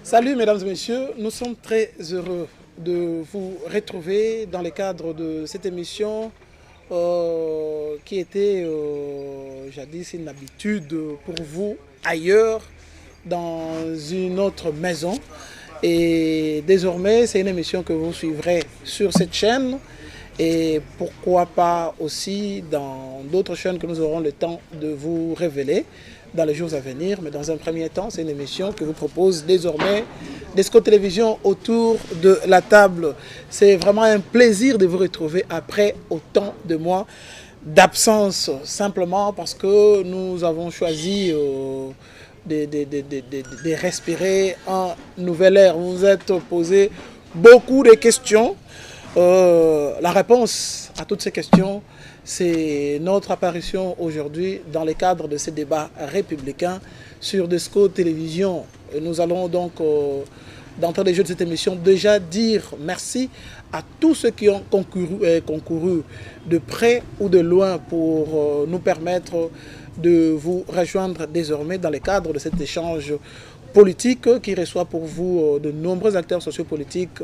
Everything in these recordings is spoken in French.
Salut mesdames et messieurs, nous sommes très heureux de vous retrouver dans le cadre de cette émission qui était jadis une habitude pour vous ailleurs dans une autre maison. Et désormais, c'est une émission que vous suivrez sur cette chaîne et pourquoi pas aussi dans d'autres chaînes que nous aurons le temps de vous révéler dans les jours à venir. Mais dans un premier temps, c'est une émission que vous propose désormais Desco Télévision autour de la table. C'est vraiment un plaisir de vous retrouver après autant de mois d'absence, simplement parce que nous avons choisi de respirer un nouvel air. Vous vous êtes posé beaucoup de questions. La réponse à toutes ces questions, c'est notre apparition aujourd'hui dans le cadre de ces débats républicains sur Desco Télévision. Nous allons donc, d'entrée des jeux de cette émission, déjà dire merci à tous ceux qui ont concouru de près ou de loin pour nous permettre de vous rejoindre désormais dans le cadre de cet échange politique qui reçoit pour vous de nombreux acteurs sociopolitiques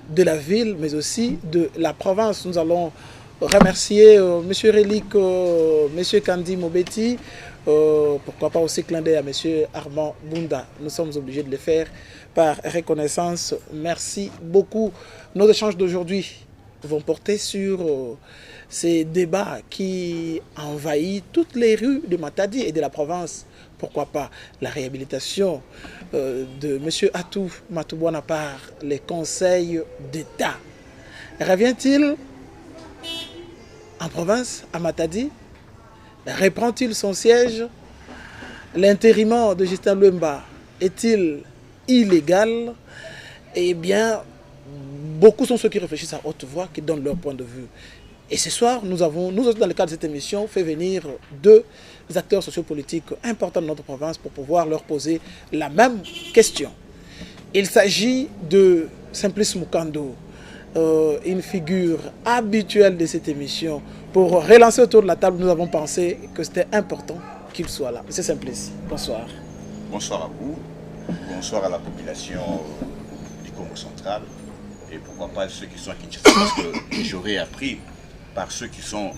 de la ville, mais aussi de la province. Nous allons remercier M. Relique, M. Kandi Mobeti, pourquoi pas aussi clin d'œil à M. Armand Bunda. Nous sommes obligés de le faire par reconnaissance. Merci beaucoup. Nos échanges d'aujourd'hui vont porter sur ces débats qui envahissent toutes les rues de Matadi et de la province. Pourquoi pas la réhabilitation de M. Atou Matoubouana par les conseils d'État. Revient-il en province, à Matadi? Reprend-il son siège? L'intérim de Justin Luemba est-il illégal? Eh bien, beaucoup sont ceux qui réfléchissent à haute voix, qui donnent leur point de vue. Et ce soir, nous aussi dans le cadre de cette émission, fait venir deux acteurs sociopolitiques importants de notre province pour pouvoir leur poser la même question. Il s'agit de Simplice Mukando, une figure habituelle de cette émission. Pour relancer autour de la table, nous avons pensé que c'était important qu'il soit là. Monsieur Simplice, bonsoir. Bonsoir à vous, bonsoir à la population du Congo central et pourquoi pas ceux qui sont à Kinshasa, parce que j'aurais appris par ceux qui sont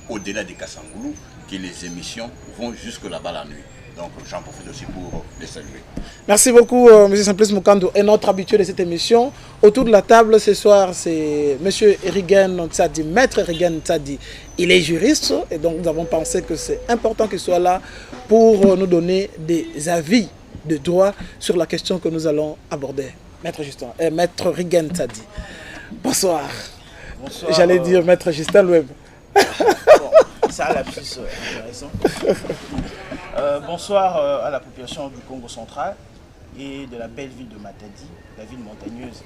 au-delà des Kassangoulou que les émissions vont jusque là-bas la nuit. Donc j'en profite aussi pour les saluer. Merci beaucoup M. Simplice Mukando et notre habitué de cette émission. Autour de la table ce soir, c'est M. Erigen Tsadi, Maître Erigen Tsadi. Il est juriste et donc nous avons pensé que c'est important qu'il soit là pour nous donner des avis de droit sur la question que nous allons aborder. Maître Erigen Tsadi. Bonsoir. Bonsoir. J'allais dire Maître Justin Web. Bon, ça la plus intéressant. Bonsoir à la population du Congo central et de la belle ville de Matadi, la ville montagneuse.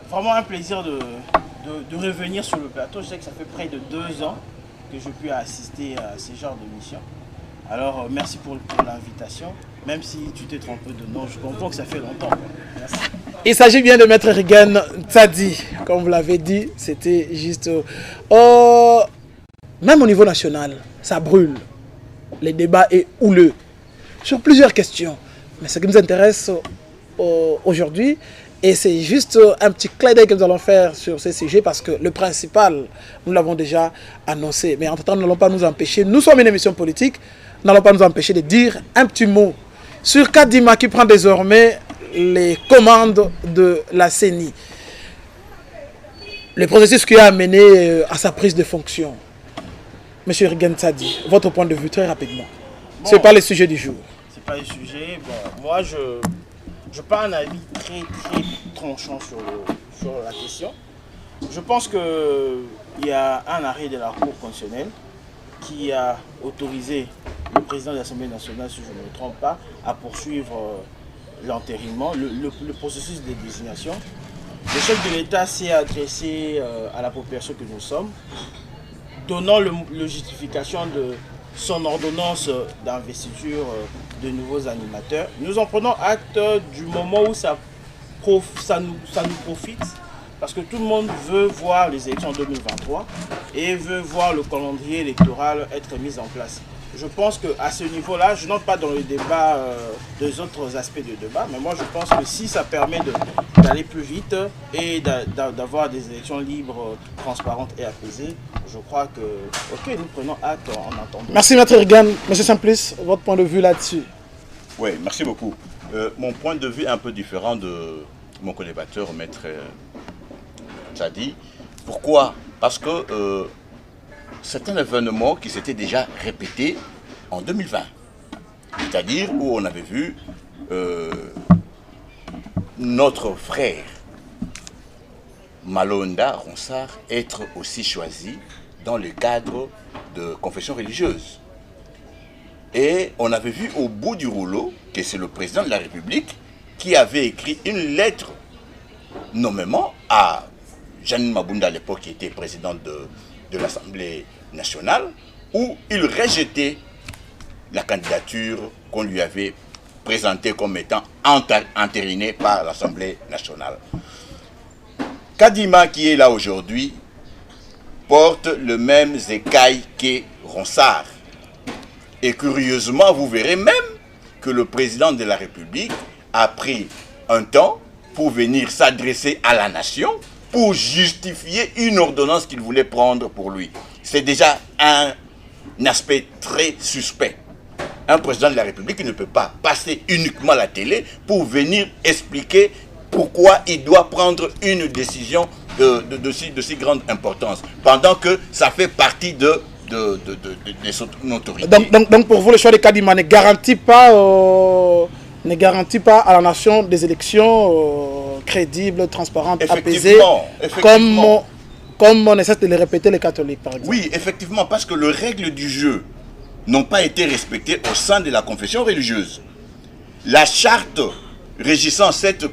Vraiment un plaisir de revenir sur le plateau. Je sais que ça fait près de 2 ans que je puis assister à ce genre d'émission. Alors merci pour l'invitation. Même si tu t'es trompé de nom, je comprends que ça fait longtemps. Merci. Il s'agit bien de Maître Erigen Tsadi. Comme vous l'avez dit, c'était juste... même au niveau national, ça brûle. Le débat est houleux sur plusieurs questions. Mais ce qui nous intéresse aujourd'hui, et c'est juste un petit clin d'œil que nous allons faire sur ces sujets parce que le principal, nous l'avons déjà annoncé. Mais entre-temps, nous n'allons pas nous empêcher, nous sommes une émission politique, nous n'allons pas nous empêcher de dire un petit mot sur Kadima qui prend désormais les commandes de la CENI. Le processus qui a amené à sa prise de fonction. Monsieur Erigen Tsadi, votre point de vue très rapidement. Bon, ce n'est pas le sujet du jour. C'est pas le sujet. Bon, moi, je pas un avis très tranchant sur la question. Je pense qu'il y a un arrêt de la Cour constitutionnelle qui a autorisé le président de l'Assemblée nationale, si je ne me trompe pas, à poursuivre l'entérinement, le processus de désignation. Le chef de l'État s'est adressé à la population que nous sommes, donnant le justification de son ordonnance d'investiture de nouveaux animateurs. Nous en prenons acte du moment où ça nous profite, parce que tout le monde veut voir les élections 2023 et veut voir le calendrier électoral être mis en place. je pense qu'à ce niveau-là, je n'entre pas dans le débat des autres aspects du débat, mais moi je pense que si ça permet d'aller plus vite et d'avoir des élections libres, transparentes et apaisées, je crois que, ok, nous prenons acte en attendant. Merci, Maître Regan. Monsieur Simplice, votre point de vue là-dessus? Oui, merci beaucoup. Mon point de vue est un peu différent de mon collaborateur, Maître Tchadi. Pourquoi? Parce que c'est un événement qui s'était déjà répété en 2020. C'est-à-dire où on avait vu notre frère Malonda Ronsard être aussi choisi dans le cadre de confession religieuse. Et on avait vu au bout du rouleau que c'est le président de la République qui avait écrit une lettre nommément à Jeanine Mabunda à l'époque qui était présidente de l'Assemblée nationale où il rejetait la candidature qu'on lui avait présentée comme étant entérinée par l'Assemblée nationale. Kadima qui est là aujourd'hui porte le même écaille que Ronsard. Et curieusement, vous verrez même que le président de la République a pris un temps pour venir s'adresser à la nation pour justifier une ordonnance qu'il voulait prendre pour lui. C'est déjà un aspect très suspect. Un président de la République ne peut pas passer uniquement à la télé pour venir expliquer pourquoi il doit prendre une décision de si grande importance, pendant que ça fait partie de son autorité. Donc pour vous, le choix de Kadima ne garantit pas à la nation des élections crédibles, transparentes, apaisées, comme on essaie de le répéter les catholiques, par exemple. Oui, effectivement, parce que les règles du jeu n'ont pas été respectées au sein de la confession religieuse. La charte régissant cette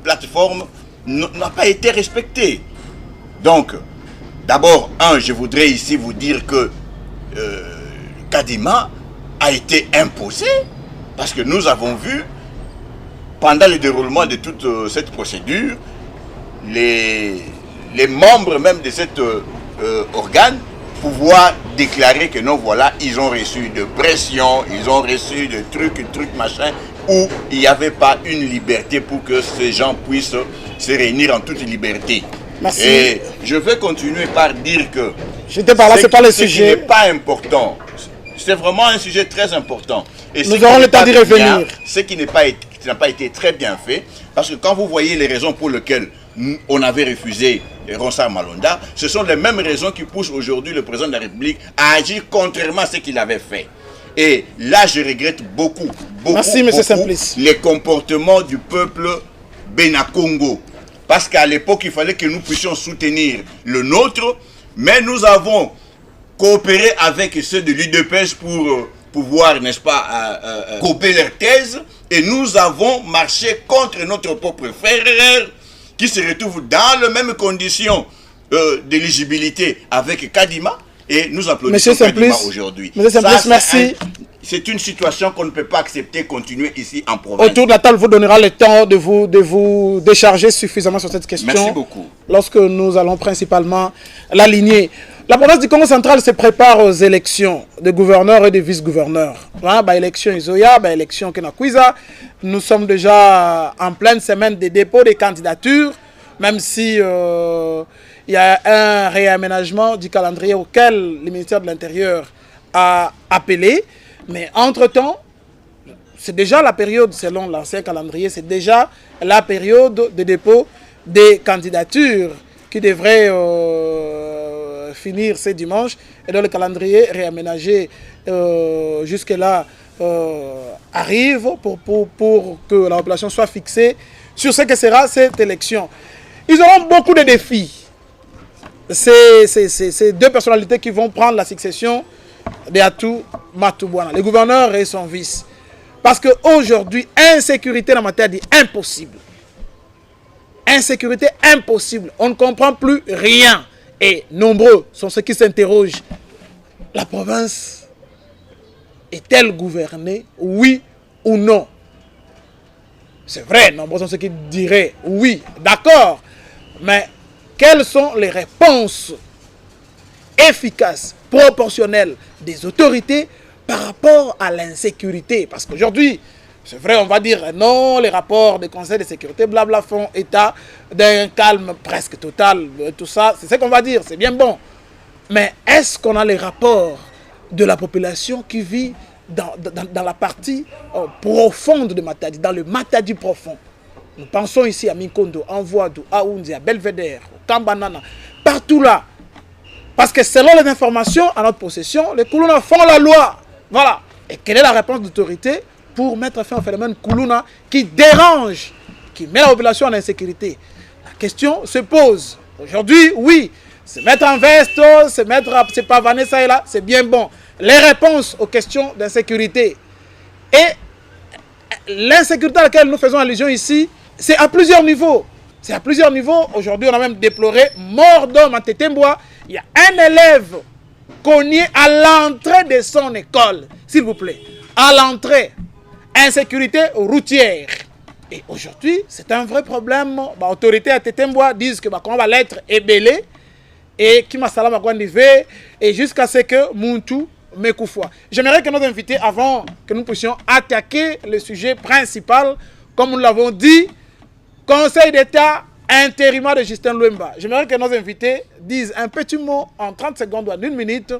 plateforme n'a pas été respectée. Donc, d'abord, je voudrais ici vous dire que Kadima a été imposé parce que nous avons vu, pendant le déroulement de toute cette procédure, les membres même de cet organe pouvoir déclarer que non, voilà, ils ont reçu de pression, ils ont reçu de trucs, machin, où il n'y avait pas une liberté pour que ces gens puissent se réunir en toute liberté. Merci. Et je vais continuer par dire que j'étais par là, c'est pas le sujet. Ce qui n'est pas important. C'est vraiment un sujet très important. Et nous aurons le temps d'y revenir. Ce qui n'a pas été très bien fait, parce que quand vous voyez les raisons pour lesquelles on avait refusé Ronsard Malonda, ce sont les mêmes raisons qui poussent aujourd'hui le président de la République à agir contrairement à ce qu'il avait fait. Et là, je regrette beaucoup les comportements du peuple Bénakongo. Parce qu'à l'époque, il fallait que nous puissions soutenir le nôtre, mais nous avons coopéré avec ceux de l'UDPS pour pouvoir, n'est-ce pas, couper leurs thèses, et nous avons marché contre notre propre frère qui se retrouve dans les mêmes conditions d'éligibilité avec Kadima, et nous applaudissons Kadima aujourd'hui. Monsieur Simplice, merci. C'est une situation qu'on ne peut pas accepter continuer ici en province. Autour de la table vous donnera le temps de vous décharger suffisamment sur cette question. Merci beaucoup. Lorsque nous allons principalement l'aligner. La province du Congo central se prépare aux élections de gouverneurs et de vice-gouverneurs. Élection Izoya, élection Kenakwiza. Nous sommes déjà en pleine semaine de dépôt des candidatures, même si il y a un réaménagement du calendrier auquel le ministère de l'Intérieur a appelé. Mais entre-temps, c'est déjà la période, selon l'ancien calendrier, c'est déjà la période de dépôt des candidatures qui devrait finir ce dimanche. Et donc le calendrier réaménagé jusque-là arrive pour que la population soit fixée sur ce que sera cette élection. Ils auront beaucoup de défis. Ces deux personnalités qui vont prendre la succession d'Atou Matoubouana, le gouverneur et son vice. Parce qu'aujourd'hui, insécurité en matière dit impossible. Insécurité impossible. On ne comprend plus rien. Et nombreux sont ceux qui s'interrogent. La province est-elle gouvernée, oui ou non? C'est vrai, nombreux sont ceux qui diraient oui, d'accord. Mais quelles sont les réponses efficace, proportionnelle des autorités par rapport à l'insécurité. Parce qu'aujourd'hui, c'est vrai, on va dire non, les rapports des conseils de sécurité, blabla, font état d'un calme presque total, tout ça, c'est ce qu'on va dire, c'est bien bon. Mais est-ce qu'on a les rapports de la population qui vit dans la partie profonde de Matadi, dans le Matadi profond? Nous pensons ici à Minkondo, à Voadou, à Oundi, à Belvedere, au Kambanana, partout là. Parce que selon les informations à notre possession, les Koulouna font la loi. Voilà. Et quelle est la réponse de l'autorité pour mettre fin au phénomène Koulouna qui dérange, qui met la population en insécurité? La question se pose. Aujourd'hui, oui, se mettre en veste, se pavaner ça et là, c'est bien bon. Les réponses aux questions d'insécurité et l'insécurité à laquelle nous faisons allusion ici, c'est à plusieurs niveaux. C'est à plusieurs niveaux. Aujourd'hui, on a même déploré mort d'homme à Tétemboa. Il y a un élève cogné à l'entrée de son école, s'il vous plaît. À l'entrée. Insécurité routière. Et aujourd'hui, c'est un vrai problème. L'autorité à Tétemboa disent que quand va l'être ébellé et qui m'a salam à et jusqu'à ce que Muntu Mekoufoua. J'aimerais que nos invités, avant que nous puissions attaquer le sujet principal, comme nous l'avons dit, Conseil d'État intérimaire de Justin Luemba. J'aimerais que nos invités disent un petit mot en 30 secondes ou en 1 minute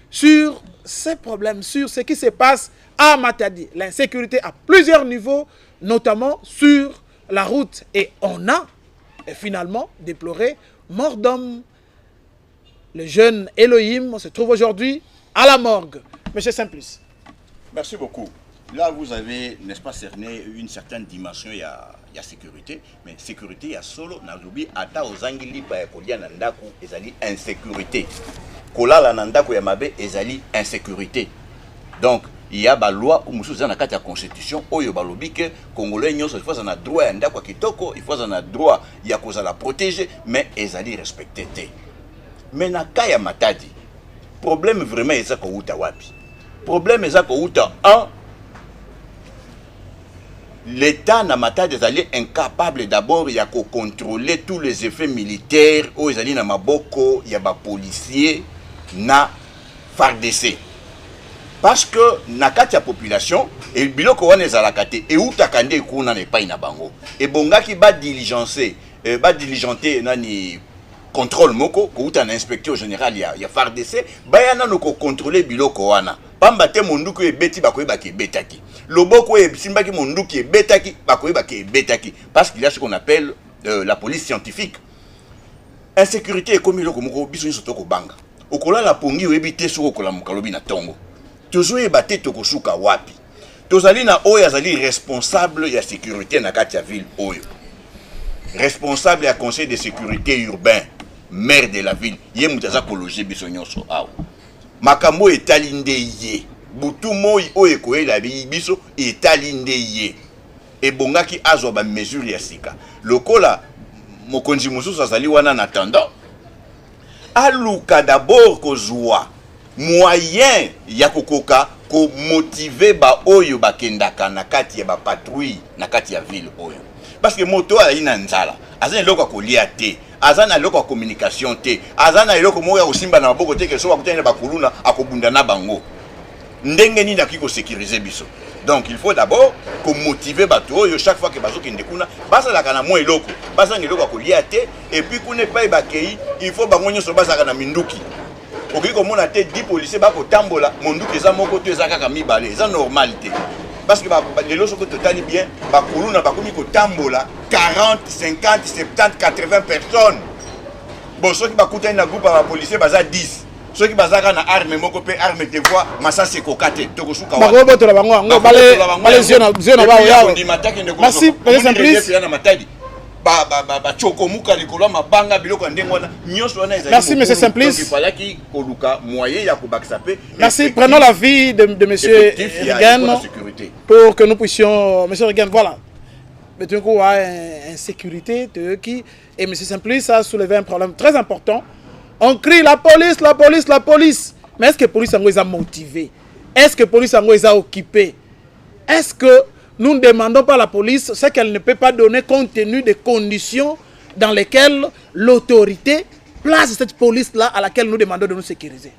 sur ces problèmes, sur ce qui se passe à Matadi. L'insécurité à plusieurs niveaux, notamment sur la route. Et on a finalement déploré mort d'homme. Le jeune Elohim se trouve aujourd'hui à la morgue. Monsieur Simplice. Merci beaucoup. Là, vous avez, n'est-ce pas, cerné une certaine dimension, il y a sécurité, mais sécurité, il y a solo, nazubi, ata ozangili pa kolia nandaku, ezali insécurité. Kola la nandaku yamabe, ezali insécurité. Donc, il y a une loi où nous sommes dans la constitution, où il y a que Congolais, il faut un droit à ndako kitoko, il faut un droit, il y a cause à la protéger, mais ezali respecté. Mais na kaya Matadi, problème vraiment est ça qu'on outa wapi. Problème est ça qu'on outa un. L'État n'a Matadi est incapable d'abord de contrôler tous les effets militaires où ils allaient na maboko, il y a des policiers na FARDC. Parce que na katia population et le biloko wana ezalakate et outa kande kuna ne pas na bango. Et bonga ki ba diligenter nani contrôle moko ko uta na inspecteur général ya FARDC ba yana no ko contrôler biloko wana. Pamba te monduku ebeti bakoyeba ke betaki. Loboko ebisimbaki monduku ebetaki bakoyeba ke betaki parce qu'il y a ce qu'on appelle la police scientifique. Insécurité est comme iloko moko biso nso toko banga. Okola la pongi ebité soko kola mukalobi na tongo. Tozo ebate toko suka wapi. Tozali na oyo azali responsable ya sécurité na kati ya ville oyo. Responsable ya conseil de sécurité urbain, maire de la ville. Ye mutaza kologer biso nyonso awo. Makambo etalinde ye. Butu moi oyo koyela biso etalinde ye. Ebongaki azwa ba mesure ya sika. Lokola mokonzi mususu azali wana na tendant. Aluka d'abord kozwa moyen ya kokoka ko motiver ba oyo bakendaka na kati ya ba patrouille na kati ya ville oyo. Parce que moto a ina nzala. Azana eloko kolia te. Azana eloko communication te. Azana eloko moya osimba na maboko te ke so bakutana ba kuluna akobunda na bango. Ndenge ni nakiko sécuriser biso. Donc il faut d'abord ko motiver bato oyo chaque fois que bazo kende kuna basa la kana mo eloko. Basa ngeloko kolia te et puis kune pa bakei il faut bango nyoso basa kana minduki. Oki ko mona te 10 policiers ba ko tambola monduki eza moko te eza kaka mibale eza normalité. Parce que les lois sont totalement bien, Bakoulou bakomi ko tambola 40, 50, 70, 80 personnes. Bon, ceux qui bakouta na groupe à policier baza 10. Ceux qui bazaka na arme moko pe arme te voix, massa se kokate to kosuka wa. Bakobo to la bango, ngo balé ziona ba yawo. Merci, merci, monsieur Simplice. Merci, prenons l'avis de monsieur Rigan pour que nous puissions... Monsieur Rigan, voilà. Mais du coup, il y a insécurité et monsieur Simplice a soulevé un problème très important. On crie la police, la police, la police. Mais est-ce que la police a motivé? Est-ce que la police a occupé? Est-ce que nous ne demandons pas à la police ce qu'elle ne peut pas donner compte tenu des conditions dans lesquelles l'autorité place de cette police-là à laquelle nous demandons de nous sécuriser?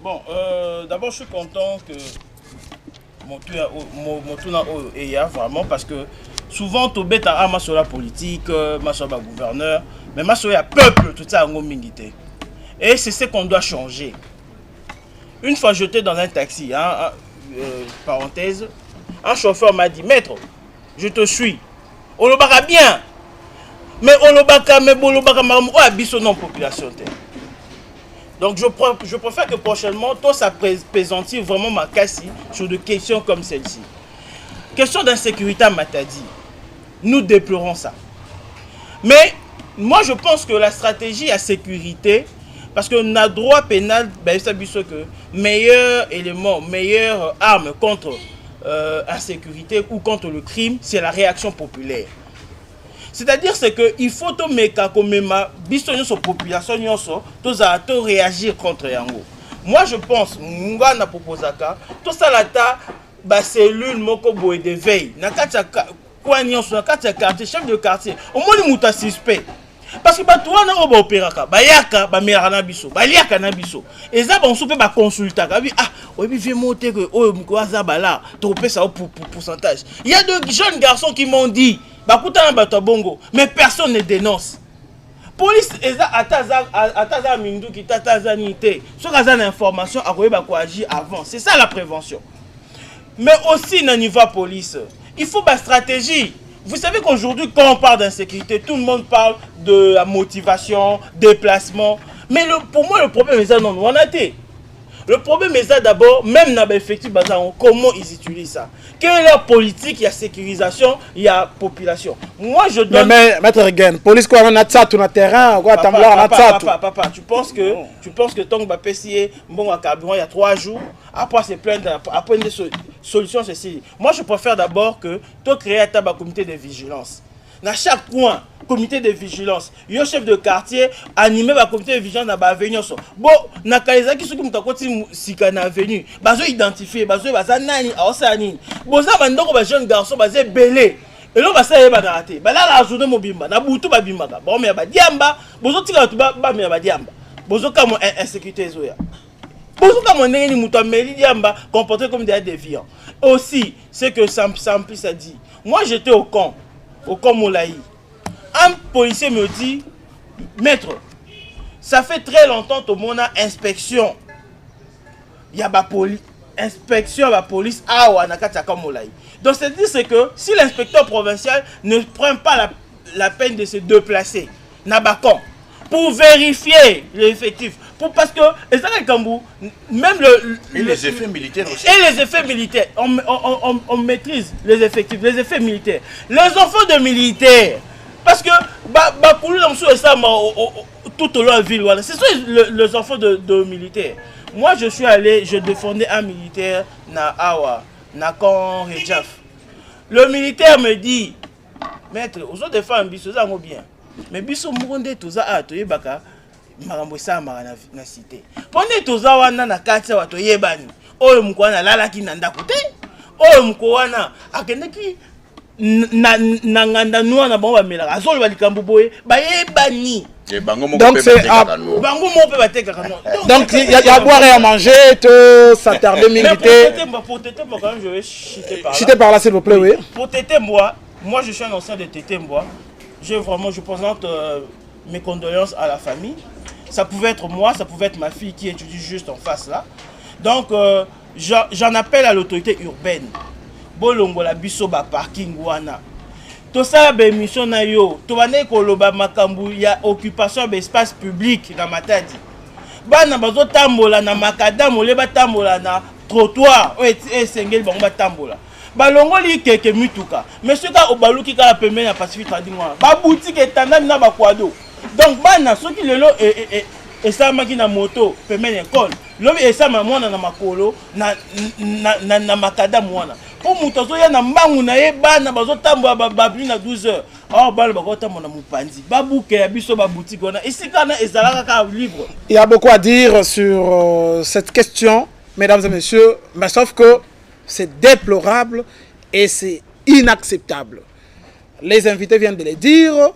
Bon, d'abord, je suis content que Motuna est vraiment parce que souvent, tu bêtes à sur la politique, sur le gouverneur, mais sur le peuple, tout ça, et c'est ce qu'on doit changer. Une fois j'étais dans un taxi, parenthèse, un chauffeur m'a dit, maître, je te suis. On le barra bien, mais on le barra, mais on le barra, on a non population. Donc je préfère que prochainement, tout ça présente vraiment ma casse sur des questions comme celle-ci. Question d'insécurité, Matadi. Nous déplorons ça. Mais moi je pense que la stratégie à sécurité, parce qu'on a droit pénal, ben, ça dit que meilleur élément, meilleure arme contre l'insécurité ou contre le crime, c'est la réaction populaire. C'est-à-dire qu'il faut que les population réagir contre Yango. Moi je pense, Ngana Poposaka, tout ça là, cellule moko de veille. Quartier, chef de quartier, au moins il y a suspect. Parce que toi na oba opéraka bayaka ba merana biso baliaka na biso eza bon soupe ba consulta ka bi obi vie monter que o mkoaza bala to pesa pour pourcentage. Il y a de jeunes garçons qui m'ont dit ba kutana bato bongo mais personne ne dénonce. Police eza ataza mindu ki tataza nité so kaza na information akoyeba ko agir avant. C'est ça la prévention. Mais aussi na niveau police, il faut ba stratégie. Vous savez qu'aujourd'hui, quand on parle d'insécurité, tout le monde parle de la motivation, déplacement. Mais pour moi, le problème est ça, non, on a été. Le problème est ça d'abord, même dans l'effectif, comment ils utilisent ça. Quelle est leur politique? Il y a sécurisation, il y a population. Moi, je donne... Mais maître Regen, police quoi, on a ça tout le terrain, quoi, papa, tu penses que tant que Bapessier, bon, à carburant, il y a 3 jours, après c'est plein après des solutions, ceci. Moi, je préfère d'abord que tu crées un comité de vigilance. Dans chaque coin, comité de vigilance, il y a un chef de quartier animé par comité de vigilance dans l'avenue. Bon, na kaisa qui sont comme takoti sika na avenue, bazo identifier, bazo bazanani, aosani. Boza bandoko ba jeune garçon bazé belé. Et là basa yeba na raté. Ba la journée mobimba, na butu ba bimbaka. Bon mais ba diamba, bozo tika tu ba mais ba diamba. Bozo comme insécurité zoya. Bozo comme ndenge ni muto meli diamba comporté comme des déviants. Aussi, c'est que Sampis a dit. Moi j'étais au camp Moulaï. Un policier me dit, maître, ça fait très longtemps que mon inspection. Il y a la inspection à la police à Moulaï. Donc c'est que si l'inspecteur provincial ne prend pas la peine de se déplacer, pour vérifier l'effectif, parce que même les effets militaires aussi. Et les effets militaires, on maîtrise les effectifs, les effets militaires. Les enfants de militaires, parce que tout au long de la ville, voilà, ce sont les enfants de militaires. Moi je suis allé, je défendais un militaire na Awa, na Kon Rejaf. Le militaire me dit, maître, aux autres femmes, biso ça bien. Mais biso monde tout ça baka marambo sa na cité. Pendant tout ça wana na katia wato yebani. Oyo mkwana lala ki na ndako te. Oyo mkwana akendeki na nganda noa na bango bamela. Azolo balikambo boye ba yebani. Donc c'est bango mo pe bateka kano. Donc il y a à boire et à manger, te s'attarder militaire. Pour tété moi quand même je vais chiter par là. Chiter par là s'il vous plaît, oui. Pour tété moi je suis un ancien de tété moi. Je présente mes condoléances à la famille. Ça pouvait être moi, ça pouvait être ma fille qui étudie juste en face là. Donc, j'en appelle à l'autorité urbaine. Bolongo la biso ba parking wana. Tout ça, mission na yo. To wane koloba makambu ya occupation d'espace public na Matadi. Bana bazo tambola na makadamu leba tambola na trottoir. Et sengeli bango ba tambola. Balongo li keke mituka. Monsieur ka obaluki ka pembe na Pacific Trading wana. Ba boutique etandami na ba kwado. Donc bana soki lelo et ça maki na moto pembe na école. Lobi et ça mwana na makolo na makadamu wana. Pour mutozo ya na mbangu na ye bana bazo tambola ba plus na 12h. Oh bana bako tambola na mupandi. Ba bouke ya biso ba boutique wana. Ici kana ezalaka ka libre. Il y a beaucoup à dire sur cette question, mesdames et messieurs, mais sauf que c'est déplorable et c'est inacceptable. Les invités viennent de le dire.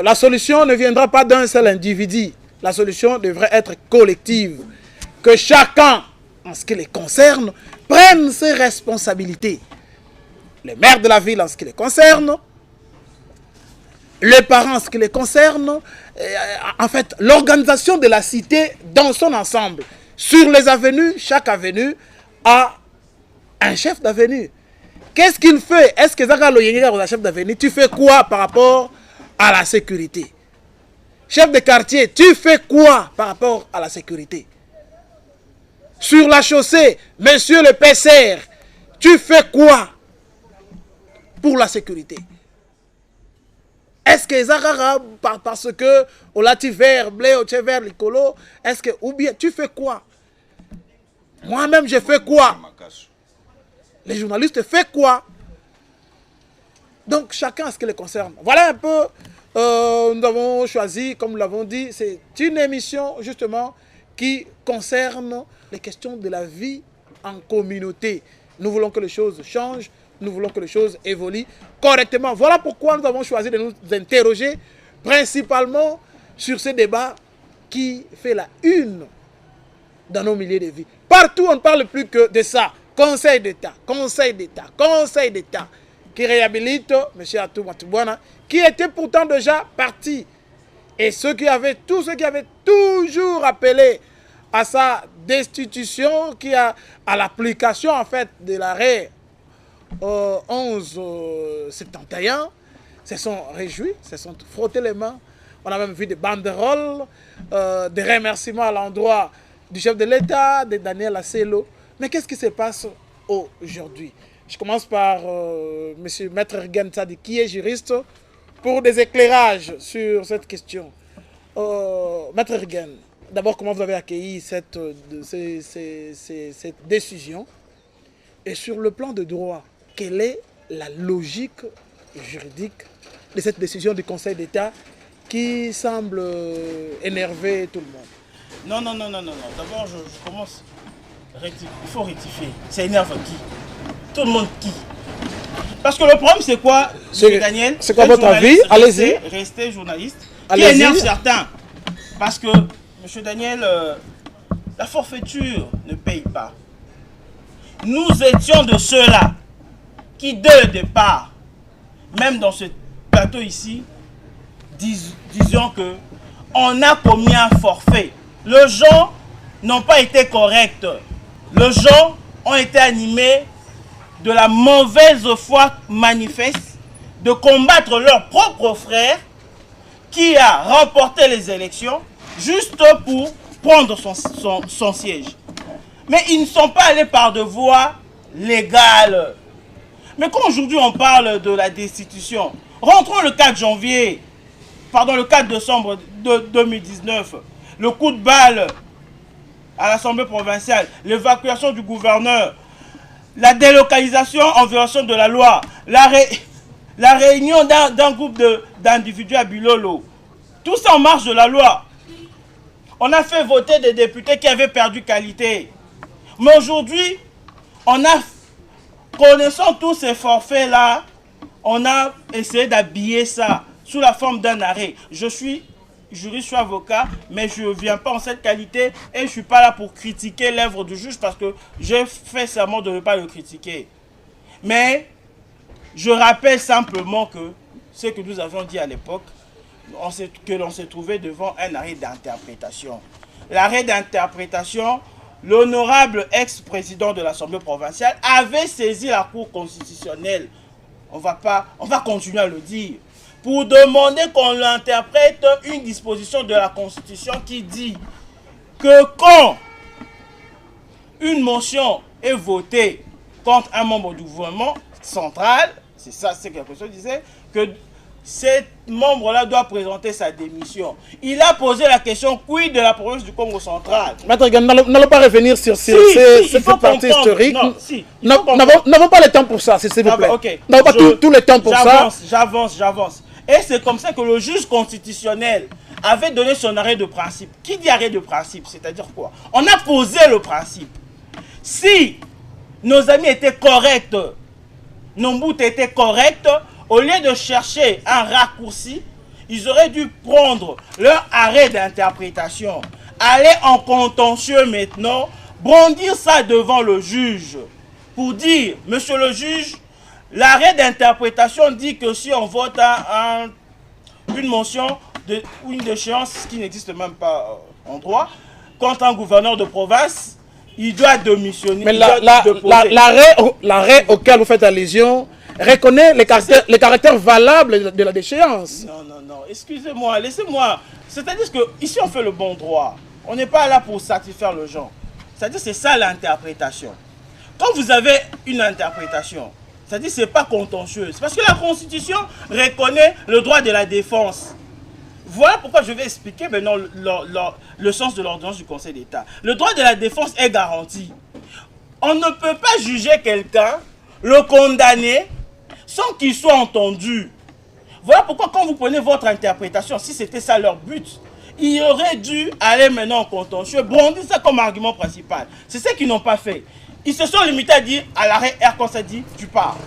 La solution ne viendra pas d'un seul individu. La solution devrait être collective. Que chacun, en ce qui les concerne, prenne ses responsabilités. Les maires de la ville en ce qui les concerne, les parents en ce qui les concerne, en fait, l'organisation de la cité dans son ensemble. Sur les avenues, chaque avenue a un chef d'avenue. Qu'est-ce qu'il fait? Est-ce que Zaka Loyenga, le chef d'avenue, tu fais quoi par rapport à la sécurité? Chef de quartier, tu fais quoi par rapport à la sécurité? Sur la chaussée, monsieur le PCR, tu fais quoi pour la sécurité? Est-ce que Zaka, parce que au lati vert, blé, au vert, l'icolo, est-ce que, ou bien tu fais quoi? Moi-même, je fais quoi? Les journalistes font quoi? Donc, chacun ce qui les concerne. Voilà un peu, nous avons choisi, comme nous l'avons dit, c'est une émission justement qui concerne les questions de la vie en communauté. Nous voulons que les choses changent, nous voulons que les choses évoluent correctement. Voilà pourquoi nous avons choisi de nous interroger principalement sur ce débat qui fait la une dans nos milliers de vies. Partout, on ne parle plus que de ça. Conseil d'État, Conseil d'État, Conseil d'État, qui réhabilite M. Atou Matoubouna, qui était pourtant déjà parti. Et tous ceux qui avaient toujours appelé à sa destitution, qui a à l'application en fait de l'arrêt 11-71, se sont réjouis, se sont frottés les mains. On a même vu des banderoles, des remerciements à l'endroit du chef de l'État, de Daniel Asselo. Mais qu'est-ce qui se passe aujourd'hui? Je commence par M. Maître Ergen Tsadi, qui est juriste, pour des éclairages sur cette question. Maître Ergen, d'abord, comment vous avez accueilli cette décision? Et sur le plan de droit, quelle est la logique juridique de cette décision du Conseil d'État qui semble énerver tout le monde? Non. D'abord, je commence. Il faut rectifier. Ça énerve qui? Tout le monde qui? Parce que le problème, c'est quoi, M. Daniel? C'est quoi votre avis? Allez-y. Restez journaliste. Qui énerve certains? Parce que, M. Daniel, la forfaiture ne paye pas. Nous étions de ceux-là qui, dès le départ, même dans ce plateau ici, disions que on a commis un forfait. Les gens n'ont pas été corrects. Les gens ont été animés de la mauvaise foi manifeste de combattre leur propre frère qui a remporté les élections juste pour prendre son siège. Mais ils ne sont pas allés par de voies légales. Mais quand aujourd'hui on parle de la destitution, rentrons le 4 décembre 2019, le coup de balle à l'Assemblée provinciale, l'évacuation du gouverneur, la délocalisation en violation de la loi, la réunion d'un groupe d'individus à Bilolo, tout ça en marge de la loi. On a fait voter des députés qui avaient perdu qualité. Mais aujourd'hui, connaissant tous ces forfaits-là, on a essayé d'habiller ça sous la forme d'un arrêt. Je suis juriste, je suis avocat, mais je ne viens pas en cette qualité et je ne suis pas là pour critiquer l'œuvre du juge parce que j'ai fait serment de ne pas le critiquer. Mais je rappelle simplement que ce que nous avions dit à l'époque, que l'on s'est trouvé devant un arrêt d'interprétation. L'arrêt d'interprétation, l'honorable ex-président de l'Assemblée provinciale avait saisi la Cour constitutionnelle. On va continuer à le dire, pour demander qu'on interprète une disposition de la Constitution qui dit que quand une motion est votée contre un membre du gouvernement central, c'est ça, c'est quelque chose qui disait, que cet membre-là doit présenter sa démission. Il a posé la question, quid de la province du Congo central? Maître Gan, n'allons pas revenir sur cette partie historique. Nous n'avons pas le temps pour ça, s'il vous plaît. Okay. Nous n'avons pas tout le temps pour ça. J'avance. Et c'est comme ça que le juge constitutionnel avait donné son arrêt de principe. Qui dit arrêt de principe? C'est-à-dire quoi? On a posé le principe. Si nos amis étaient corrects, nos bouts étaient corrects, au lieu de chercher un raccourci, ils auraient dû prendre leur arrêt d'interprétation, aller en contentieux maintenant, brandir ça devant le juge pour dire, monsieur le juge, l'arrêt d'interprétation dit que si on vote une motion ou une déchéance qui n'existe même pas en droit contre un gouverneur de province, il doit démissionner. Mais l'arrêt auquel vous faites allusion reconnaît les caractères valables de la déchéance. Non, excusez-moi, laissez-moi. C'est-à-dire que ici on fait le bon droit. On n'est pas là pour satisfaire le gens. C'est-à-dire c'est ça l'interprétation. Quand vous avez une interprétation, c'est-à-dire c'est pas contentieux. C'est parce que la Constitution reconnaît le droit de la défense. Voilà pourquoi je vais expliquer maintenant le sens de l'ordonnance du Conseil d'État. Le droit de la défense est garanti. On ne peut pas juger quelqu'un, le condamner, sans qu'il soit entendu. Voilà pourquoi quand vous prenez votre interprétation, si c'était ça leur but, ils auraient dû aller maintenant en contentieux, brandir ça comme argument principal. C'est ce qu'ils n'ont pas fait. Ils se sont limités à dire, à l'arrêt R, quand ça dit, tu pars.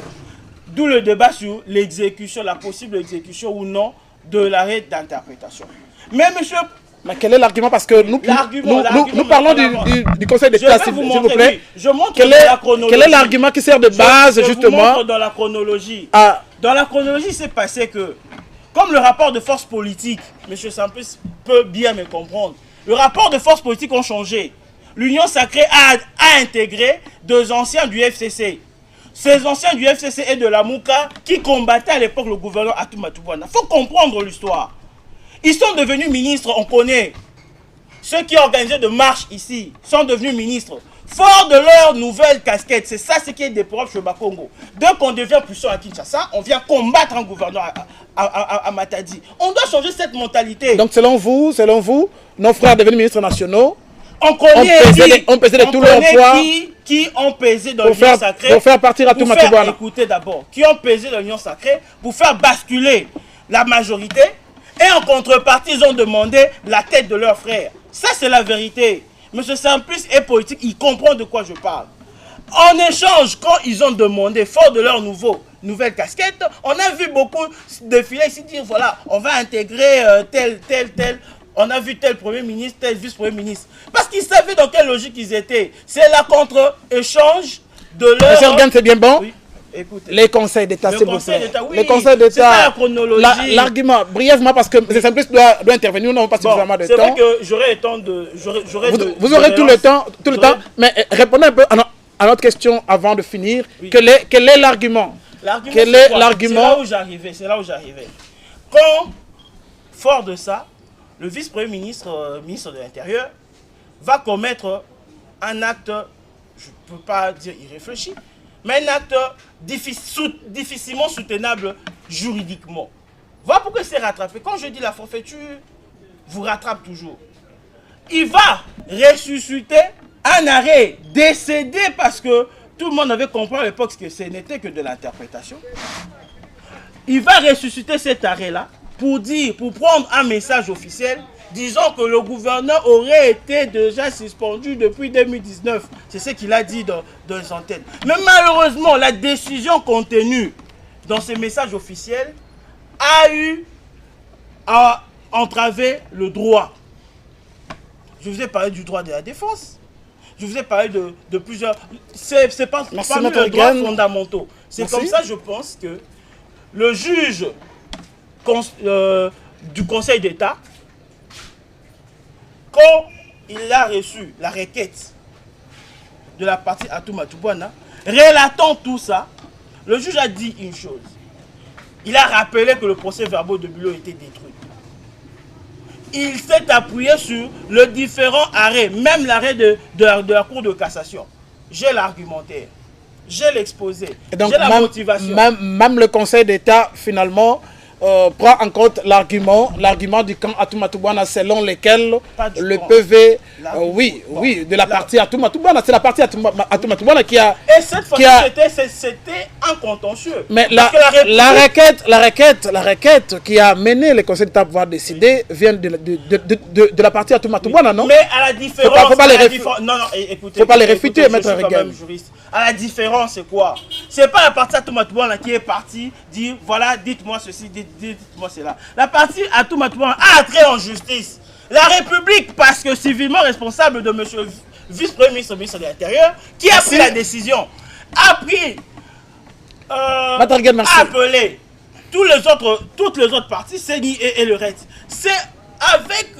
D'où le débat sur l'exécution, la possible exécution ou non de l'arrêt d'interprétation. Mais monsieur... Mais quel est l'argument? Parce que nous parlons du Conseil d'État, s'il vous plaît. Oui, je montre quel est l'argument qui sert de base, justement? Je vous montre dans la chronologie. Dans la chronologie, c'est passé que, comme le rapport de force politique, M. Sampis peut bien me comprendre, le rapport de force politique ont changé. L'Union sacrée a intégré deux anciens du FCC. Ces anciens du FCC et de la Mouka qui combattaient à l'époque le gouverneur Atoumata Toubouna. Il faut comprendre l'histoire. Ils sont devenus ministres, on connaît. Ceux qui organisaient de marches ici sont devenus ministres. Fort de leur nouvelle casquette, c'est ça ce qui est déplorable chez Bakongo. Dès qu'on devient puissant à Kinshasa, on vient combattre un gouverneur à Matadi. On doit changer cette mentalité. Donc selon vous, nos frères devenus ministres nationaux, on connaît on pesait de tout leur poids qui ont pesé dans l'Union sacrée pour faire partir Atoumata Toubouna. Écoutez d'abord, qui ont pesé dans l'Union sacrée pour faire basculer la majorité et en contrepartie ils ont demandé la tête de leurs frères. Ça c'est la vérité. Monsieur Sampis est politique, il comprend de quoi je parle. En échange, quand ils ont demandé, fort de leur nouvelle casquette, on a vu beaucoup défiler ici dire voilà, on va intégrer tel. On a vu tel premier ministre, tel vice-premier ministre. Parce qu'ils savaient dans quelle logique ils étaient. C'est la contre-échange de leur... Monsieur Organe, c'est bien bon. Oui. Écoutez. Les conseils d'État, s'il vous plaît. Oui, les conseils d'État. C'est pas la chronologie. L'argument, brièvement, parce que M. Sampis doit intervenir, nous n'avons pas suffisamment de temps. C'est vrai que j'aurai le temps de... Vous aurez tout le temps, mais répondez un peu à notre question avant de finir. Oui. Quel est l'argument? Quel est l'argument? C'est là où j'arrivais. Quand, fort de ça, le vice-premier ministre, ministre de l'Intérieur, va commettre un acte, je ne peux pas dire irréfléchi, mais un acte difficilement soutenable juridiquement. Voilà pourquoi il s'est rattrapé. Quand je dis la forfaiture, vous rattrape toujours. Il va ressusciter un arrêt décédé parce que tout le monde avait compris à l'époque que ce n'était que de l'interprétation. Il va ressusciter cet arrêt-là pour prendre un message officiel disant que le gouverneur aurait été déjà suspendu depuis 2019. C'est ce qu'il a dit dans les antennes. Mais malheureusement, la décision contenue dans ces messages officiels a eu à entraver le droit. Je vous ai parlé du droit de la défense. Je vous ai parlé de plusieurs... C'est pas parmi les droits fondamentaux. C'est comme ça, je pense, que le juge du Conseil d'État, quand il a reçu la requête de la partie Atoumata Toubouna, relatant tout ça, le juge a dit une chose. Il a rappelé que le procès-verbal de Bilo était détruit. Il s'est appuyé sur le différent arrêt, même l'arrêt de la Cour de cassation. J'ai l'argumentaire, j'ai l'exposé, j'ai la motivation. Même le Conseil d'État, finalement, prend en compte l'argument du camp Atoumata Toubouna selon lequel le PV, de la partie Atoumata Toubouna, c'est la partie Atoumata Toubouna qui a... Et cette fois, c'était un contentieux. Mais la requête qui a mené le Conseil d'État à pouvoir décider vient de la partie Atoumata Toubouna, non? Mais à la différence... Faut pas les réfuter, maître Regan. À la différence, c'est quoi? C'est pas la partie Atoumata Toubouna qui est partie dire voilà, dites-moi ceci, dites-moi cela. La partie Atouma-Toubouana a trait en justice. La République, parce que civilement responsable de monsieur vice-premier ministre, ministre de l'Intérieur, qui a pris la décision, a pris, appelé toutes les autres parties, CENI et le reste. C'est avec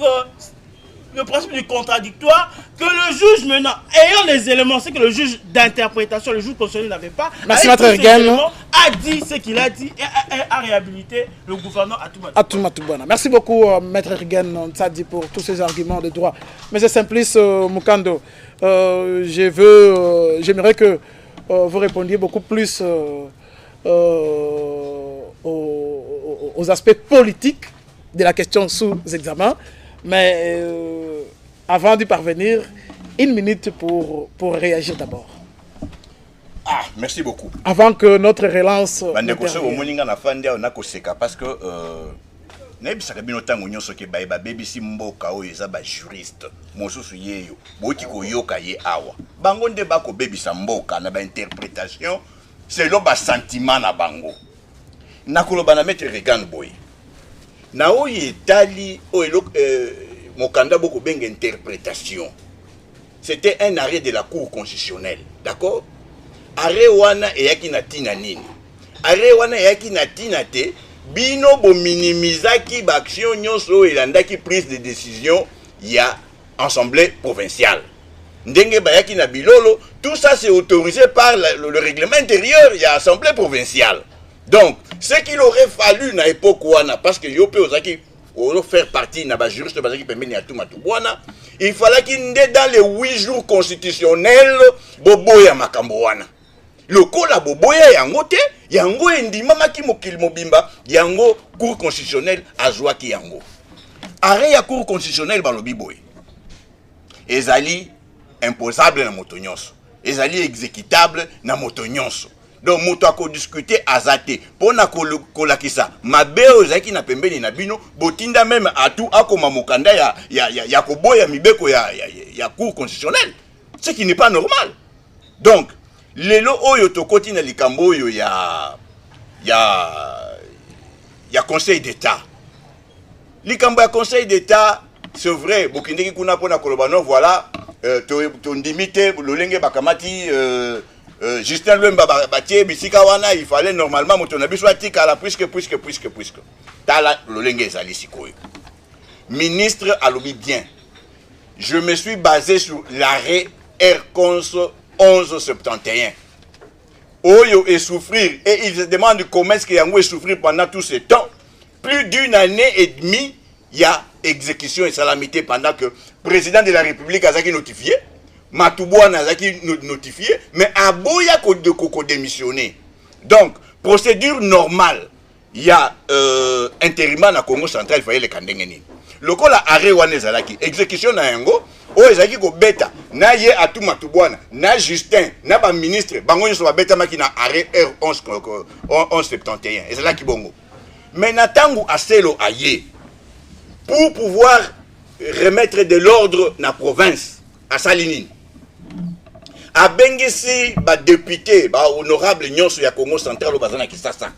le principe du contradictoire que le juge, maintenant, ayant les éléments, c'est que le juge d'interprétation, le juge constitutionnel n'avait pas, merci, Maître Ergen, a dit ce qu'il a dit et a réhabilité le gouvernement Atouma-Toubouana. Merci beaucoup, Maître Ergen Nsadi, pour tous ces arguments de droit. Monsieur Simplice Mukando, j'aimerais que vous répondiez beaucoup plus aux aspects politiques de la question sous examen. Mais avant d'y parvenir, 1 minute pour réagir d'abord. Ah, merci beaucoup. Avant que notre relance... Parce que... nayebisaka bino ntango nyonso ke babebisi mboka oyo eza bajuriste mosusu yeyo boki koyoka ye awa bango nde bakobebisa mboka na bainterprétation selon basentiment na bango nakoloba na Maître Regan boye na oyo etali oyo mokanda bokobenga interprétation. C'était un arrêt de la Cour constitutionnelle, d'accord? Arrêt wana eyaki na tina nini? Arrêt wana eyaki na tina te bino bo minimizaki ba action nyonso elandaki prise de décision ya assemblée provinciale. Ndenge bayaki na bilolo, tout ça c'est autorisé par le règlement intérieur ya assemblée provinciale. Donc, ce qu'il aurait fallu na époque wana parce que yo pe ozaki faire partie na ba juriste bazaki pembeni ya Atouma-Toubouana, il fallait qu'il dans les 8 jours constitutionnels boboya makambo wana. Lokola boboya yango te, yango endimamaki mokili mobimba, yango cour constitutionnelle azwaki yango. Arrêt ya cour constitutionnelle balobi boye. Ezali imposable na moto nyonso. Ezali exécutable na moto nyonso. Donc moto ako discuter azate pona kolakisa mabeo zaki na pembeni na bino botinda même atu akoma mokanda ya koboya mibeko ya cour constitutionnelle, ce qui n'est pas normal. Donc lelo oyo tokoti na likambo oyo ya conseil d'état. Likambo ya conseil d'état, c'est vrai bokindeki kuna pona kolobano voilà to ndimite lolenge bakamati Justin Luemba batie bisika wana il fallait normalement motonabi soit tika puisque tala lolenge ezali sikoyo. Ministre alobi bien. Je me suis basé sur l'arrêt R11 1171. Oyo est souffrir et il se demande comment est-ce qu'il y a souffrir pendant tout ce temps. Plus d'une année et demie, il y a exécution et salamité pendant que le président de la République a été notifié. Matoubouana a été notifié, mais Aboya Koko démissionné. Donc, procédure normale, il y a intérimaire dans le Congo central, il fallait les kandengeni. Le cas la arrêt wane zalaki, exécution na yango, o ezaki ko beta, na ye Atouma-Toubouana, na Justin, na ba ministre, bango nyoso ba beta maki na arrêt R1171. Ezalaki bongo. Mais natangu aselo aye, pour pouvoir remettre de l'ordre na province, à Salinine. A bengisi ba député, ba honorable nyonso ya Congo central au bazana Kisasa.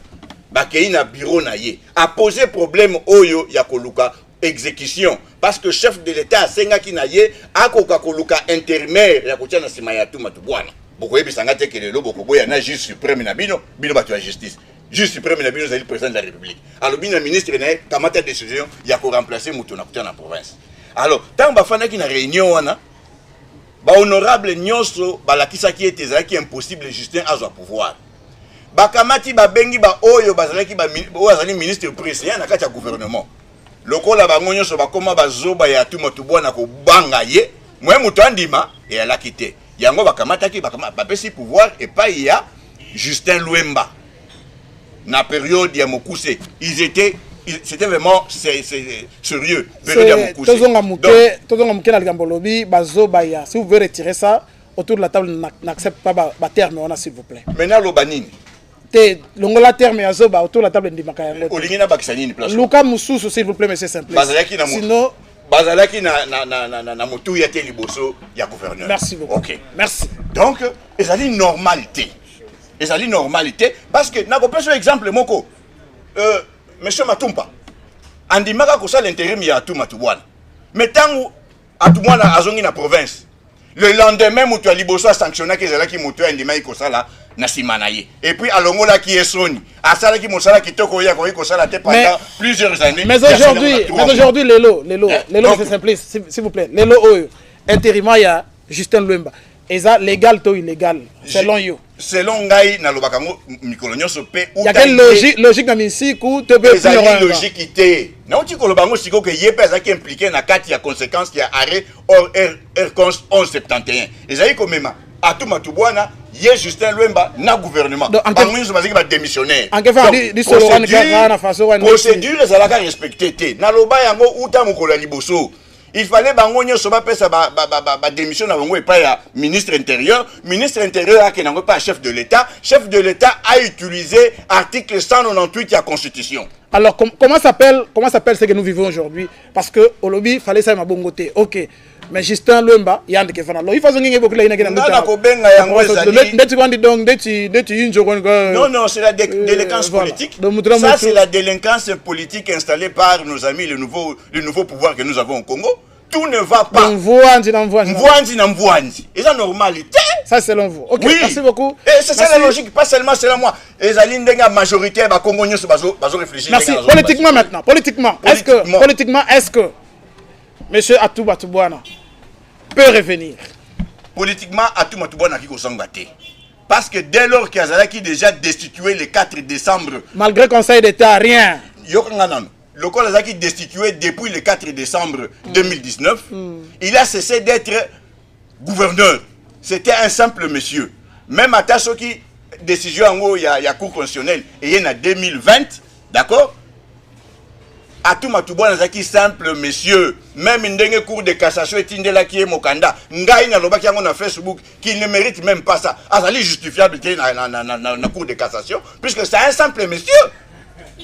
Ba kei na bureau na ye. A posé problème oyo ya koluka exécution. Parce que chef de l'État a senga ki na ye, a koka koluka intérimaire ya kotia na sima ya Atouma-Toubouana. Boko yebi sanga te kelelo boko boya na juge suprême na bino, bino batu ya justice. Juge suprême na bino zali président de la République. Alors bino ministre na kamata décision ya ko remplacer mutu na kotia na province. Alors, tant ba fana ki na réunion wana, ba honorable nyonso balakisa ki ete ezalaki impossible Justin azwa pouvoir. Bakamati babengi ba oyo bazalaki ba azali ministre président na kati ya gouvernement. Lokola bango nyonso bakoma bazoba ya Atouma-Toubouana ko banga ye, mwe mutu andima et alaki te. Yango bakamataki bapesi pouvoir et pas ya Justin Luemba. Na période ya Mokuse, c'était vraiment sérieux. Si vous voulez retirer ça, autour de la table, n'accepte pas le terme, s'il vous plaît. Maintenant, le banini. Le terme autour de la table, Luka Moussou, s'il vous plaît, monsieur Simple. Sinon, Bazalaki na motu ya te liboso ya gouverneur. Merci beaucoup. Ok. Merci. Donc, ezali normalité. Ezali normalité parce que na ko pesa exemple moko monsieur Matumpa andimaka ko ça l'intérim ya Atou Matubwana mais tant Atou Matubwana azongi na province le lendemain mutu aliboso sanctionné que ezalaki mutu andimaki ko ça là na simanaye et puis alongola qui est soni asala ki mosala kitoko ya ko sala te pendant plusieurs années mais aujourd'hui lelo c'est simple s'il vous plaît lelo intérimaire ya Justin Luemba eza légal to illégal selon yo selon ngai na lobakango mikolonyo so pe ou ya quelle logique na misiku te be plus logique ité na uti kolobango siko ke yepe za ki impliqué na kati ya conséquences ya arrêt or cons 1171 ezali ko mema Atou Matubwana ye Justin Luemba na gouvernement bango so baziki ba démissionnaire en kefa di solo wana na façon wana procédure ezalaka respecté te na loba yango uta mokolo liboso. Il fallait bangonyo soba pesa ba démission na bango et pas ya ministre intérieur a qui n'a pas chef de l'État a utilisé article 198 de la Constitution. Alors comment s'appelle ce que nous vivons aujourd'hui parce que au lobby fallait ça mabongoté. OK. Mais Justin Luemba yande ke fana. Il faut zongi beaucoup là ina kena ndota. Na ko benga yango ezali. Ndeti kwandi donc ndeti injo kwanga. Non, c'est la délinquance politique. Ça c'est la délinquance politique installée par nos amis le nouveau pouvoir que nous avons au Congo. Tout ne va pas. Mvouanzi. Et ça normalité. Ça c'est selon vous. OK, oui. Merci beaucoup. Et c'est ça la logique, pas seulement selon moi. Les alindenga majorité ba Congolais bazo réfléchir. Merci. Politiquement maintenant, est-ce que monsieur Atou Matubwana peut revenir? Politiquement Atou Matubwana qui kosangate. Parce que dès lors qu'Azalaki déjà destitué le 4 décembre malgré Conseil d'État rien. Le col a destitué depuis le 4 décembre 2019. Il a cessé d'être gouverneur. C'était un simple monsieur. Même à Tassoki, décision en haut, il y a cour constitutionnelle, et il y en a 2020, d'accord? Atou Matubwana zaki simple monsieur. Même une cour de cassation est indela qui est Mokanda. Ngai na loba qui a Facebook qui ne mérite même pas ça. Azali justifiable na cour de cassation puisque c'est un simple monsieur.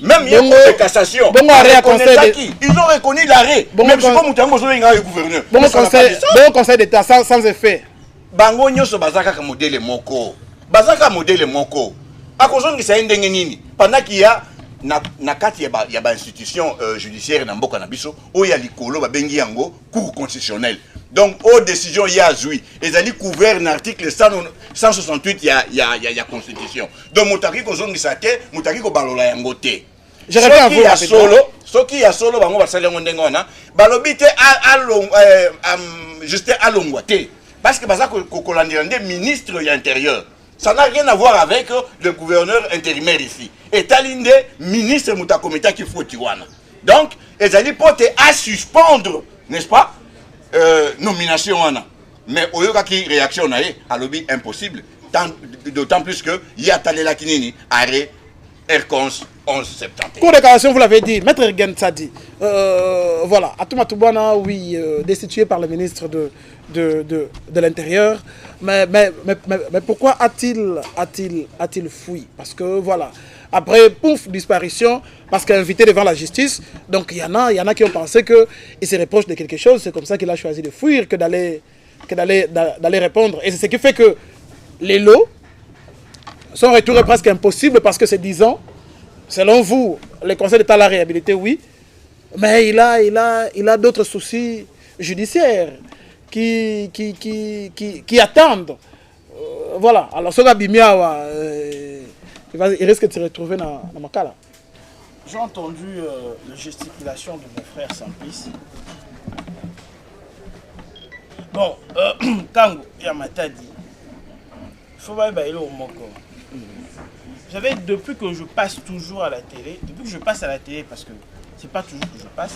Même il y a cour de cassation. Ils ont reconnu l'arrêt. Même si comme Moutango est gouverneur. Bon conseil d'État sans effet. Bango nyoso bazaka ka modèle moko. Bazaka modèle moko. A cause que ça ndenge nini. Pendant qu'il y a na kati ya ba institution judiciaire na mboka na biso o ya likolo ba bengi yango cour constitutionnelle. Donc aux décisions il y a zui ezali couvert na article 168 ya constitution. Donc mutaki ko zongisa te, mutaki ko balola yango te. Je reviens à vous ya solo, soki ya solo bango basala ngo ndengo na balobi te juste alongwa te parce que baza ko kolandira nde ministre ya intérieur. Ça n'a rien à voir avec le gouverneur intérimaire ici. Et Talinde, ministre Moutakometa qui faut Tiwana. Donc, ils allaient porter à suspendre, n'est-ce pas, nomination. Mais au lieu de réaction, à lobby impossible. D'autant plus que il y a Talela Kinini, arrêt, Aircons 11 septembre. Cour de cassation, vous l'avez dit, Maître Gen Sadi. Voilà, Atou Matubwana, oui, destitué par le ministre de l'Intérieur. Mais pourquoi a-t-il fui? Parce que voilà, après, pouf, disparition, parce qu'il est invité devant la justice. Donc il y en a qui ont pensé qu'il se reproche de quelque chose. C'est comme ça qu'il a choisi de fuir que d'aller répondre. Et c'est ce qui fait que les lots, son retour est presque impossible parce que c'est 10 ans. Selon vous, le Conseil d'État l'a réhabilité, oui. Mais il a d'autres soucis judiciaires qui attendent. Voilà. Alors, ce gars Bimiawa, il risque de se retrouver dans ma cas là. J'ai entendu la gesticulation de mon frère Samplice. Bon, quand Yamata dit, il faut pas aller au Moko. Vous savez, depuis que je passe toujours à la télé, parce que c'est pas toujours que je passe,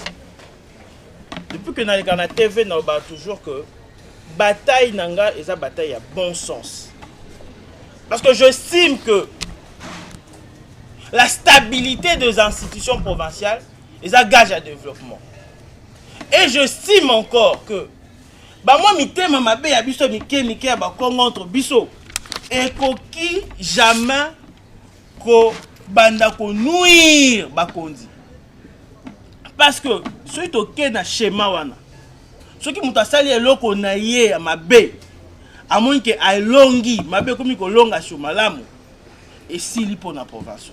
depuis que dans la TV, on a toujours que bataille nanga et ça bataille à bon sens. Parce que j'estime que la stabilité des institutions provinciales est un gage à développement. Et j'estime encore que moi, mitema mabe ya biso mike ba contre biso et koki jamais ko banda ko nuire bakondi. Parce que ceux qui na schéma wana ceux qui mutasali eloko na ye ya mabe à moins que alongi mabe komi ko longa sur malamu et sili pour na province.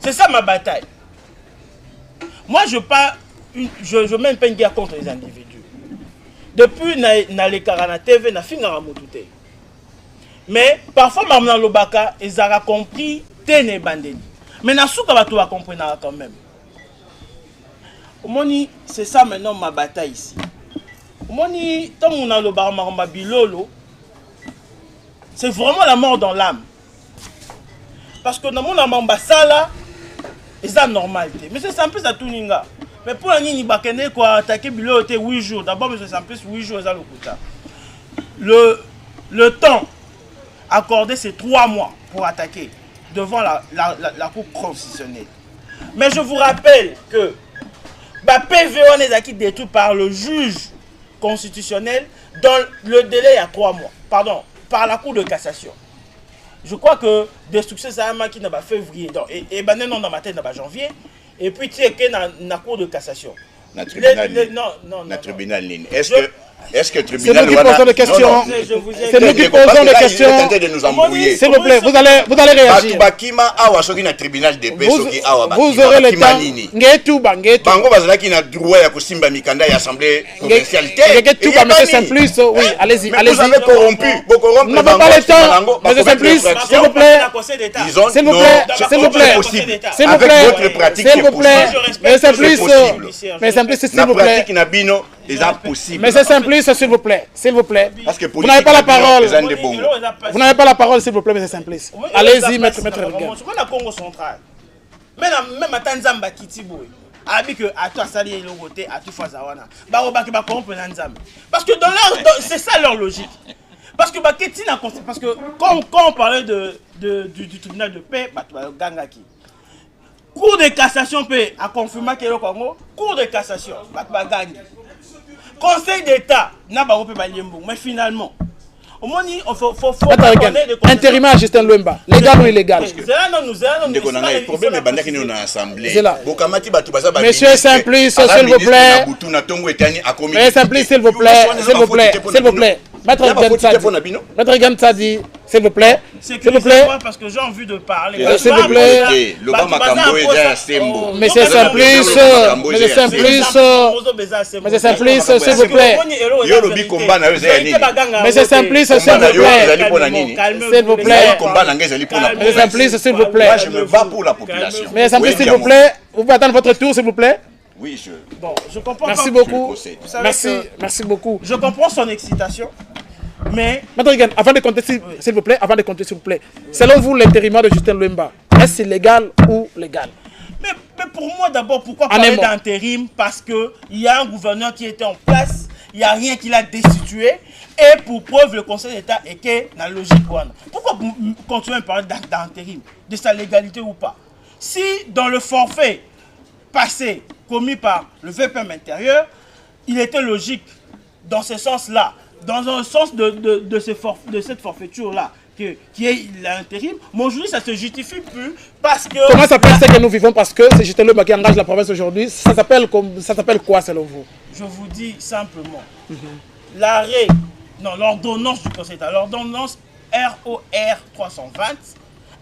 C'est ça ma bataille. Moi, je mène pas une guerre contre les individus. Depuis na les Karana TV, na finga ramotute. Mais parfois, Mamna Lobaka, ils ont compris, tene bandeni. Mais na souka bato va comprendre quand même. Moni, c'est ça maintenant ma bataille ici. Moni, tant qu'on a le barama bilolo, c'est vraiment la mort dans l'âme. Parce que dans mon amambasala, c'est normal. Mais c'est un peu ça tout ninga. Mais pour la nini bakene quoi attaquer bilolo 8 jours. D'abord, c'est un peu 8 jours ça le temps accordé c'est 3 mois pour attaquer devant la Cour constitutionnelle. Mais je vous rappelle que PVO n'est acquis détruit par le juge constitutionnel dans le délai à 3 mois. Pardon, par la Cour de cassation. Je crois que destruction ça a qui n'a pas février. Donc, et non dans ma tête n'a pas janvier. Et puis tu sais que dans la Cour de cassation. Le tribunal. Est-ce que le tribunal... C'est nous qui posons des questions. C'est nous qui posons des questions. De nous embrouiller. S'il vous plaît, vous allez réagir. Vous aurez le temps. Bango bazalaki na droit ya kosimba mikanda ya assemblée provinciale. Monsieur Simplice, oui, allez-y. Vous avez corrompu. Vous n'avez pas le temps. Monsieur Simplice, s'il vous plaît. S'il vous plaît. S'il vous plaît. Avec votre pratique, s'il vous plaît. Monsieur Simplice, s'il vous plaît. Monsieur Simplice, s'il vous plaît. S'il vous plaît. Vous n'avez pas la parole. Vous n'avez pas la parole, s'il vous plaît, Monsieur Simplice. Allez-y, maître Regan. C'est quoi la Congo centrale? Même à Tanzamba Kitiboui. Avec que à toi sali le côté à tout fazawana. Parce que c'est ça leur logique. Parce que parce que quand on parlait du tribunal de paix, Gangaki. Cour de cassation paix a confirmé que le Congo, Cour de cassation, Conseil d'État n'a pas repris Baliembo, mais finalement il faut intérimaire Justin Luemba, légal ou illégal? Le problème est que nous sommes assemblée. Monsieur Simplice, s'il vous plaît. Monsieur Simplice, s'il vous plaît. S'il vous plaît. Maître Gantadi, s'il vous plaît. S'il vous plaît. Parce que j'ai envie de parler. S'il vous plaît. Monsieur Simplice, Monsieur Simplice, s'il vous plaît. Monsieur Simplice, s'il vous plaît. S'il vous plaît. Monsieur Simplice, s'il vous plaît. Moi, je me bats pour la population. Monsieur Simplice, s'il vous plaît. Vous pouvez attendre votre tour, s'il vous plaît. Oui, Bon, je comprends. Merci beaucoup. Merci beaucoup. Je comprends son excitation. Mais... Maintenant, avant de compter, s'il vous plaît, selon vous, l'intérimaire de Justin Luemba, est-ce légal ou légal? Mais pour moi, d'abord, pourquoi parler d'intérim? Parce qu'il y a un gouverneur qui était en place, il n'y a rien qui l'a destitué, et pour preuve, le Conseil d'État est que dans la logique. Pourquoi continuer à parler d'intérim, de sa légalité ou pas? Si dans le forfait passé, commis par le VPM intérieur, il était logique dans ce sens-là, dans un sens de cette forfaiture-là, qui est l'intérim, mais aujourd'hui ça se justifie plus parce que... Comment s'appelle ce que nous vivons parce que c'est Justin Luemba qui engage la province aujourd'hui? Ça s'appelle quoi selon vous? Je vous dis simplement, l'ordonnance du Conseil d'État, l'ordonnance ROR 320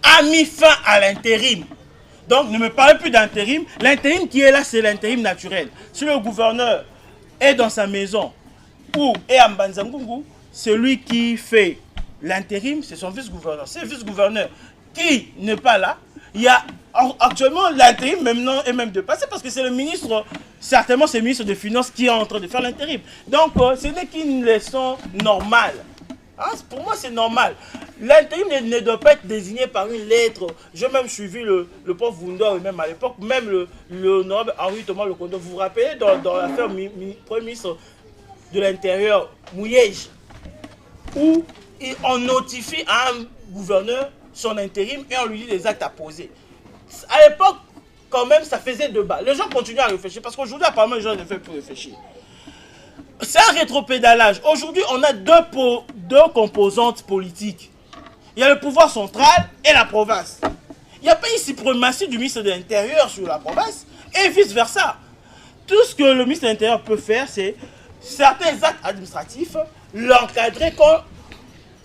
a mis fin à l'intérim. Donc ne me parlez plus d'intérim. L'intérim qui est là, c'est l'intérim naturel. Si le gouverneur est dans sa maison ou est à Mbanzangungu, celui qui fait l'intérim, c'est son vice-gouverneur. C'est le vice-gouverneur qui n'est pas là. Il y a actuellement l'intérim maintenant est même de passer parce que c'est le ministre, certainement c'est le ministre des Finances qui est en train de faire l'intérim. Donc ce n'est qu'une leçon normale. Hein, pour moi c'est normal. L'intérim ne doit pas être désigné par une lettre. J'ai même suivi le pauvre Wundor, même à l'époque, même l'honorable Henri Thomas Lecondo. Vous vous rappelez dans l'affaire Premier ministre de l'Intérieur, Mouyej, où on notifie à un gouverneur son intérim et on lui dit les actes à poser. À l'époque, quand même, ça faisait débat. Les gens continuent à réfléchir parce qu'aujourd'hui, apparemment, les gens ne font plus réfléchir. C'est un rétropédalage. Aujourd'hui, on a deux composantes politiques. Il y a le pouvoir central et la province. Il n'y a pas une suprématie du ministre de l'Intérieur sur la province et vice-versa. Tout ce que le ministre de l'Intérieur peut faire, c'est certains actes administratifs, l'encadrer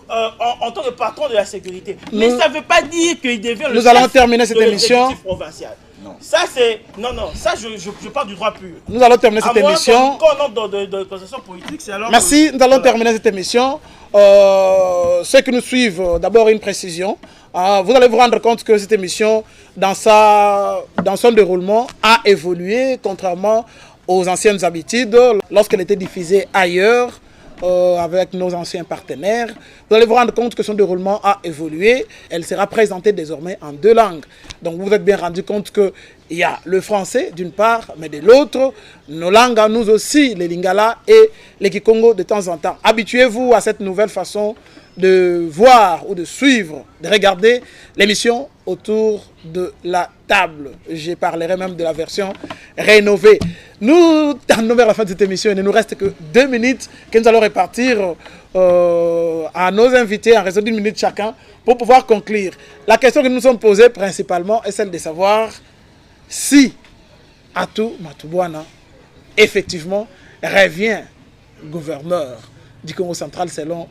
en tant que patron de la sécurité. Mais ça ne veut pas dire qu'il devient le Nous allons terminer cette émission. Provincial. Non. Ça, c'est... Non, ça, je parle du droit pur. Nous allons terminer cette émission. Quand on entre dans conversation politique, c'est alors... Merci, nous allons terminer cette émission. Ceux qui nous suivent, d'abord une précision. Vous allez vous rendre compte que cette émission, dans son déroulement, a évolué, contrairement aux anciennes habitudes, lorsqu'elle était diffusée ailleurs, avec nos anciens partenaires. Vous allez vous rendre compte que son déroulement a évolué. Elle sera présentée désormais en 2 langues. Donc vous vous êtes bien rendu compte qu'il y a le français d'une part, mais de l'autre, nos langues à nous aussi, les Lingala et les Kikongo de temps en temps. Habituez-vous à cette nouvelle façon de voir ou de suivre, de regarder l'émission autour de la table. Je parlerai même de la version rénovée. Nous terminons vers la fin de cette émission. Il ne nous reste que 2 minutes que nous allons répartir à nos invités en raison d'1 minute chacun pour pouvoir conclure. La question que nous nous sommes posée principalement est celle de savoir si Atou Matubwana effectivement revient gouverneur du Congo central selon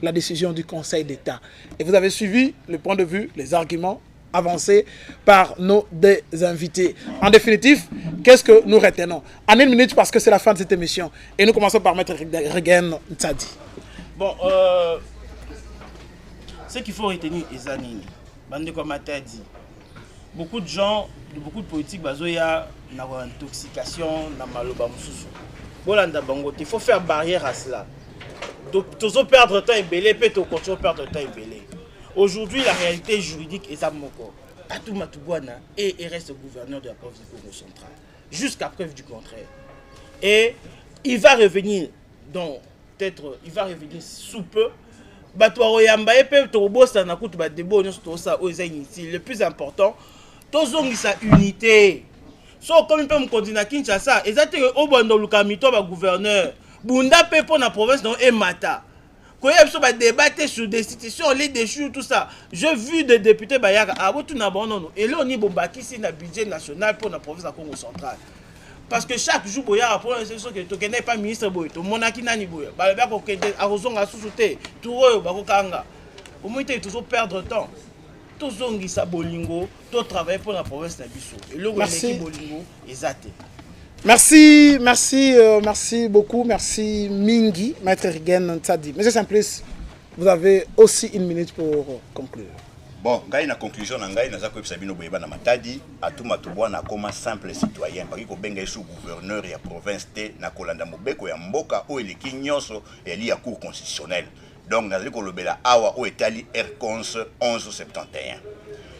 la décision du Conseil d'État. Et vous avez suivi le point de vue, les arguments avancés par nos deux invités. En définitive, qu'est-ce que nous retenons? En 1 minute, parce que c'est la fin de cette émission. Et nous commençons par Maître Rigen Ntsadi. Bon, ce qu'il faut retenir, Ezanini, Bande comme dit, beaucoup de gens, beaucoup de politiques, il y a une intoxication, il faut faire barrière à cela. Toujours perdre temps et belé, puis toujours perdre temps et belé. Aujourd'hui, la réalité juridique est à Moko. Atou Matubwana et reste gouverneur de la province du Congo central, jusqu'à preuve du contraire. Et il va revenir, donc peut-être, il va revenir sous peu. Le plus important, tous ont sa unité. So comme peut me continuer Kinshasa, exactement au bon dans le camito gouverneur. Bunda pe pour la province non et mata. Quand il y a débattre sur des institutions, les déchus, tout ça. J'ai vu des députés Bayaka à tout n'abandonne. Et là on y bombaki si na budget national pour la province de Congo central. Parce que chaque jour boya pour l'institution que tu connais pas ministre boy, to monaki nani boy. Ba ba ko kende arozonga susute, tout ba ko kanga. Au moins tu toujours perdre temps. Tout zongi sa bolingo, tout travailler pour la province de Bisso. Et le l'équipe bolingo exact. Merci, merci beaucoup, merci Mingi, Maître Rigen Ntsadi. Monsieur Simplice, vous avez aussi 1 minute pour conclure. Bon, ngai na conclusion na ngai naza ko Sabino Boyeba na Matadi, Atou Matubwana comme simple citoyen, parce que benga sous gouverneur ya province te na kolanda mobeko ya mboka o eleki nyonso eli ya cour constitutionnelle. Donc nazali ko lobela awa o etali R11 1171.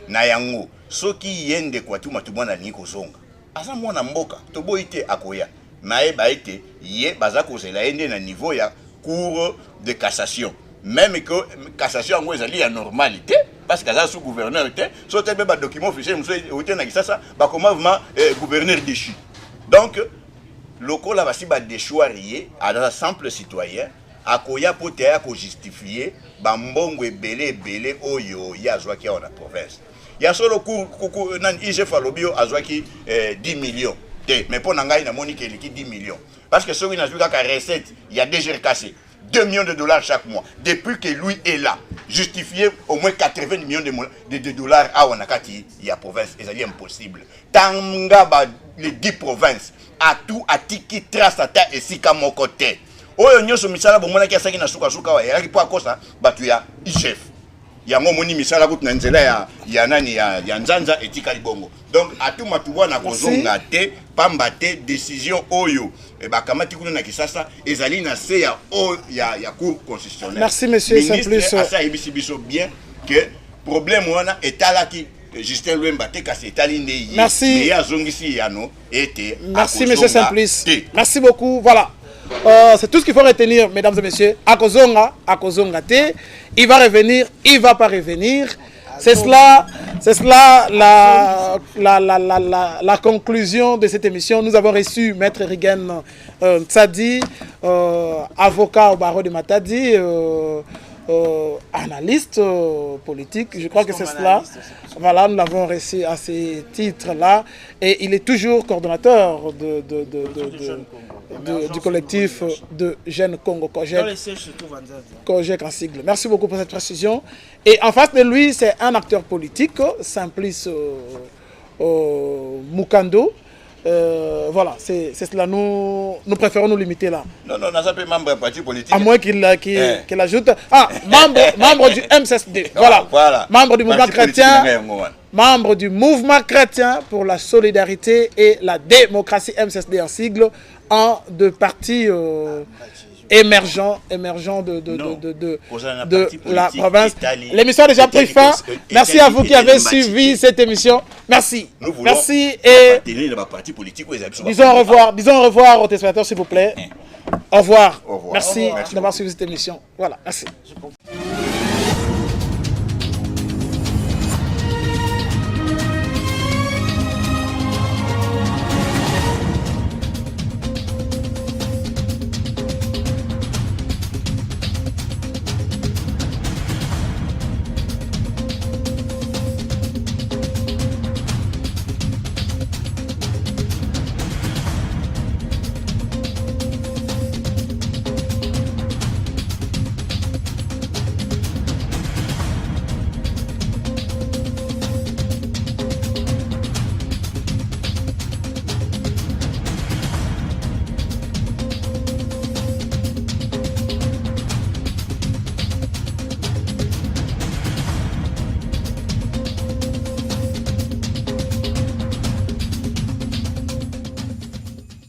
Na yango soki yende kwa Atou Matubwana ni kozonga. Asa mwana mboka to boite akoya. Maé ba ete ye baza kozela ende na niveau ya cour de cassation. Même que cassation en ezali ya normalité parce que ça sous gouverneur était so te ba document officiel monsieur ote na kisasa ba comment vraiment gouverneur déchu. Donc lokola basi ba déchoirier à un simple citoyen akoya pote ya ko justifier ba mbongo ebele oyo ya zwaki na province. Ya solo kuku nan IGF Falobio azwaki 10 millions. Mais pour nangai na moni ke liki 10 millions. Parce que celui n'a vu qu'à recette, il y a déjà cassé 2 millions de dollars chaque mois. Depuis que lui est là, justifié au moins 80 millions de dollars à Wanakati, il y a province, et c'est impossible. Tanga les 10 provinces, à tout, à tiki, trace, à ta et sika mon côté. Oyo nyoso misala bomona ki asaki na suka wa ya kipo akosa batu ya IGF. Ya moni misala kutu na nzela ya nani ya nzanza etika libongo. Donc Atou Matubwana kozonga te pamba te décision oyo e bakamati kuna na Kisasa ezali na se ya cour constitutionnelle. Merci monsieur Simplice. Asa ebisibiso bien que problème wana etalaki Justin Lwemba te kasi etali nde. Merci. Ya zongisi yano ete. Merci monsieur Simplice. Merci beaucoup. Voilà. C'est tout ce qu'il faut retenir, mesdames et messieurs. Akozonga te, il va revenir, il va pas revenir. C'est cela la conclusion de cette émission. Nous avons reçu Maître Rigen Ntsadi, avocat au barreau de Matadi, analyste politique. Je crois que c'est cela. Voilà, nous l'avons reçu à ces titres-là. Et il est toujours coordonnateur du collectif de Jeunes Congo, Kojek en sigle. Merci beaucoup pour cette précision. Et en face de lui, c'est un acteur politique, Simplice Mukando. Voilà, c'est cela. Nous préférons nous limiter là. Non, non, on a pas membre du parti politique. À moins qu'il ajoute. Ah, membre du MCSD. Voilà. Voilà. Membre du mouvement chrétien. Membre du mouvement chrétien pour la solidarité et la démocratie, MCSD en sigle, un de partis émergents de la province. L'émission a déjà pris fin. Merci à vous qui avez suivi cette émission. Merci. Merci et disons au revoir aux téléspectateurs s'il vous plaît. Au revoir. Merci d'avoir suivi cette émission. Voilà, merci.